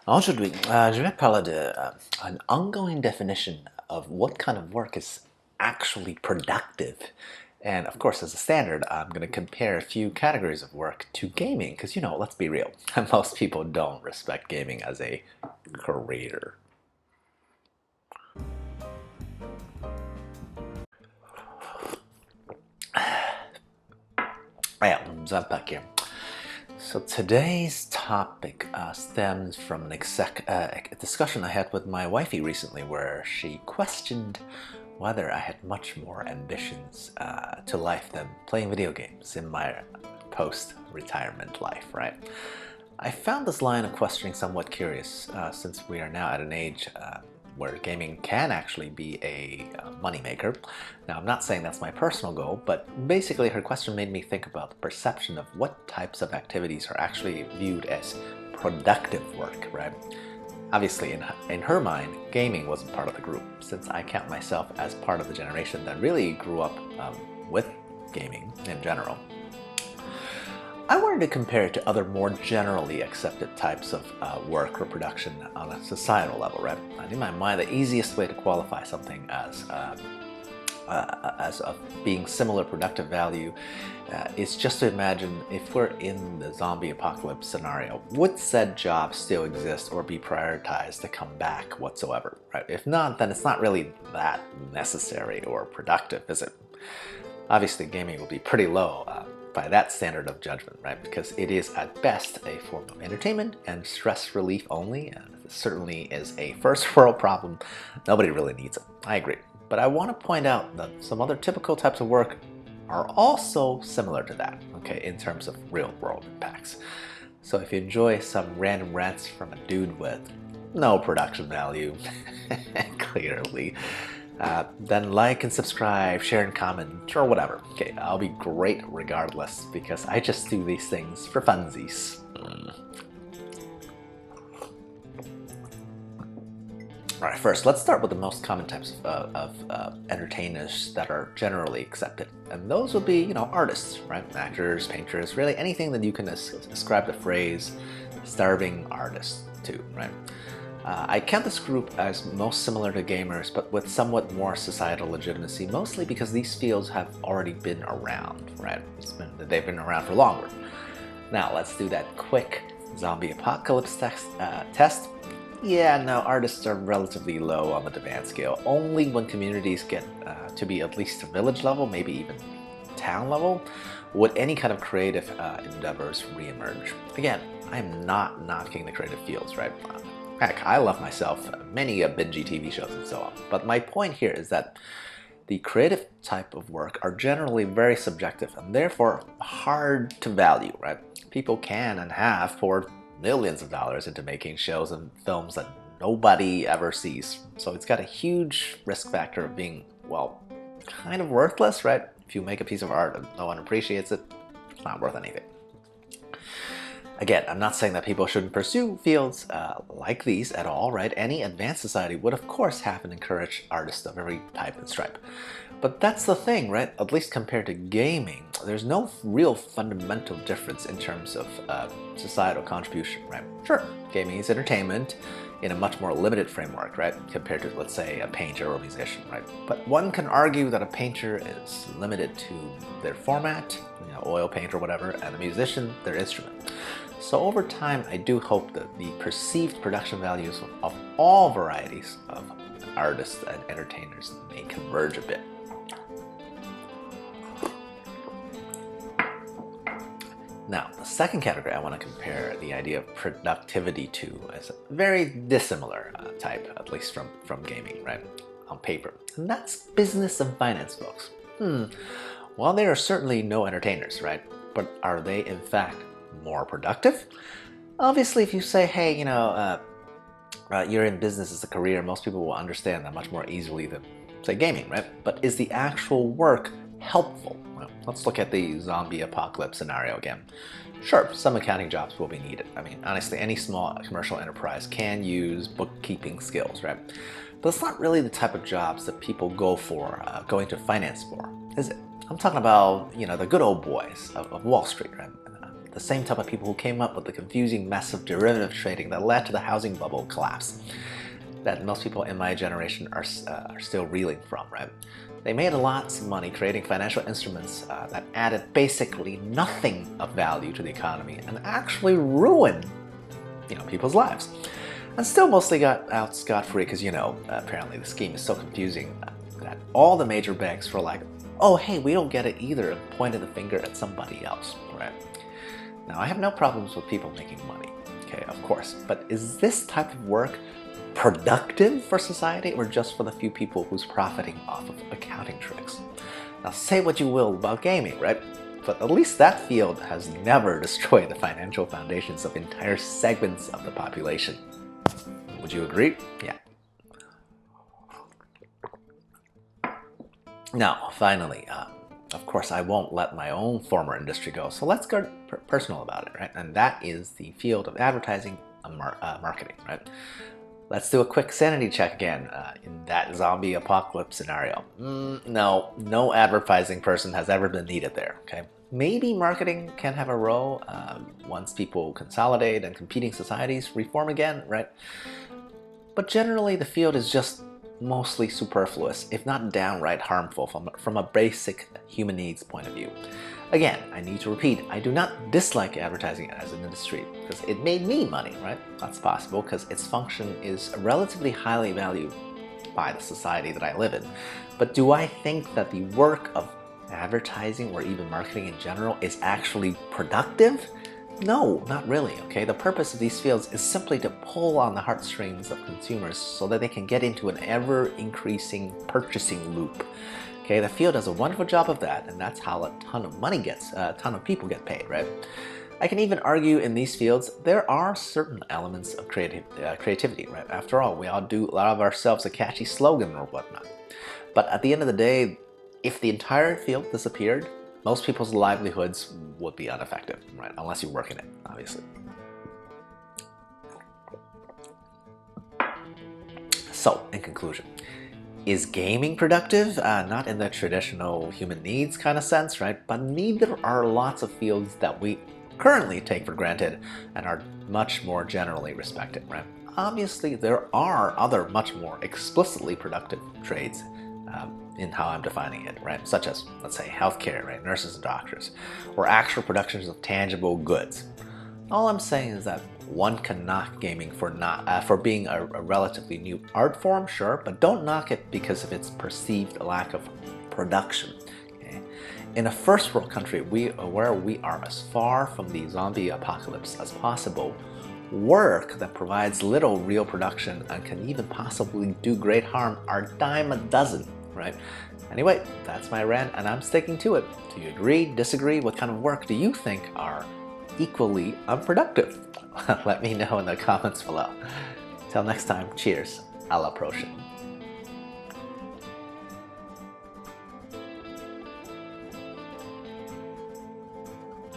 Aujourd'hui, je vais parler de an ongoing definition of what kind of work is actually productive. And of course, as a standard, I'm going to compare a few categories of work to gaming, because, let's be real, most people don't respect gaming as a career. Yeah, XenPuck here. So today's topic stems from a discussion I had with my wifey recently, where she questioned whether I had much more ambitions to life than playing video games in my post-retirement life, right? I found this line of questioning somewhat curious, since we are now at an age where gaming can actually be a moneymaker. Now, I'm not saying that's my personal goal, but basically her question made me think about the perception of what types of activities are actually viewed as productive work, right? Obviously, in her mind, gaming wasn't part of the group, since I count myself as part of the generation that really grew up with gaming in general. I wanted to compare it to other more generally accepted types of work or production on a societal level, right? And in my mind, the easiest way to qualify something as of being similar productive value is just to imagine if we're in the zombie apocalypse scenario, would said job still exist or be prioritized to come back whatsoever, right? If not, then it's not really that necessary or productive, is it? Obviously, gaming will be pretty low by that standard of judgment, right? Because it is at best a form of entertainment and stress relief only, and it certainly is a first world problem. Nobody really needs it. I agree. But I want to point out that some other typical types of work are also similar to that, okay, in terms of real world impacts. So if you enjoy some random rants from a dude with no production value, clearly, then like and subscribe, share and comment, or whatever. Okay, I'll be great regardless, because I just do these things for funsies. Alright, first, let's start with the most common types of entertainers that are generally accepted. And those would be, artists, right? Actors, painters, really anything that you can ascribe the phrase starving artist to, right? I count this group as most similar to gamers, but with somewhat more societal legitimacy, mostly because these fields have already been around, right? They've been around for longer. Now, let's do that quick zombie apocalypse test. Yeah, no, artists are relatively low on the demand scale. Only when communities get to be at least village level, maybe even town level, would any kind of creative endeavors reemerge. Again, I'm not knocking the creative fields, right? Heck, I love myself many bingey TV shows and so on. But my point here is that the creative type of work are generally very subjective and therefore hard to value, right? People can and have poured millions of dollars into making shows and films that nobody ever sees. So it's got a huge risk factor of being, well, kind of worthless, right? If you make a piece of art and no one appreciates it, it's not worth anything. Again, I'm not saying that people shouldn't pursue fields like these at all, right? Any advanced society would of course have and encourage artists of every type and stripe. But that's the thing, right? At least compared to gaming, there's no real fundamental difference in terms of societal contribution, right? Sure, gaming is entertainment in a much more limited framework, right? Compared to, let's say, a painter or a musician, right? But one can argue that a painter is limited to their format, oil paint or whatever, and a musician, their instrument. So over time, I do hope that the perceived production values of all varieties of artists and entertainers may converge a bit. Now, the second category I want to compare the idea of productivity to is a very dissimilar type, at least from gaming, right, on paper. And that's business and finance folks. Well, they are certainly no entertainers, right? But are they, in fact, more productive? Obviously, if you say, hey, you're in business as a career, most people will understand that much more easily than, say, gaming, right? But is the actual work helpful? Well, let's look at the zombie apocalypse scenario again. Sure, some accounting jobs will be needed. I mean, honestly, any small commercial enterprise can use bookkeeping skills, right? But it's not really the type of jobs that people go into finance for, is it? I'm talking about, the good old boys of Wall Street, right? The same type of people who came up with the confusing mess of derivative trading that led to the housing bubble collapse that most people in my generation are still reeling from, right? They made lots of money creating financial instruments that added basically nothing of value to the economy and actually ruined, people's lives. And still mostly got out scot-free because, apparently the scheme is so confusing that all the major banks were like, oh, hey, we don't get it either, and pointed the finger at somebody else, right? Now, I have no problems with people making money, okay, of course, but is this type of work productive for society or just for the few people who's profiting off of accounting tricks? Now, say what you will about gaming, right? But at least that field has never destroyed the financial foundations of entire segments of the population. Would you agree? Yeah. Now, finally, of course, I won't let my own former industry go, so let's get personal about it, right? And that is the field of advertising and marketing, right? Let's do a quick sanity check again in that zombie apocalypse scenario. No advertising person has ever been needed there, okay? Maybe marketing can have a role once people consolidate and competing societies reform again, right? But generally, the field is just mostly superfluous, if not downright harmful from a basic human needs point of view. Again, I need to repeat, I do not dislike advertising as an industry because it made me money, right? That's possible because its function is relatively highly valued by the society that I live in. But do I think that the work of advertising or even marketing in general is actually productive? No, not really, okay? The purpose of these fields is simply to pull on the heartstrings of consumers so that they can get into an ever-increasing purchasing loop. Okay, the field does a wonderful job of that, and that's how a ton of people get paid, right? I can even argue in these fields, there are certain elements of creativity, right? After all, we all do a lot of ourselves a catchy slogan or whatnot. But at the end of the day, if the entire field disappeared, most people's livelihoods would be unaffected, right? Unless you work in it, obviously. So, in conclusion, is gaming productive? Not in the traditional human needs kind of sense, right? But neither are lots of fields that we currently take for granted and are much more generally respected, right? Obviously, there are other much more explicitly productive trades in how I'm defining it, right? Such as, let's say, healthcare, right? Nurses and doctors, or actual productions of tangible goods. All I'm saying is that one can knock gaming for being a relatively new art form, sure, but don't knock it because of its perceived lack of production. Okay? In a first world country where we are as far from the zombie apocalypse as possible, work that provides little real production and can even possibly do great harm are dime a dozen, right? Anyway, that's my rant and I'm sticking to it. Do you agree, disagree? What kind of work do you think are equally unproductive? Let me know in the comments below. Till next time, cheers, à la prochaine.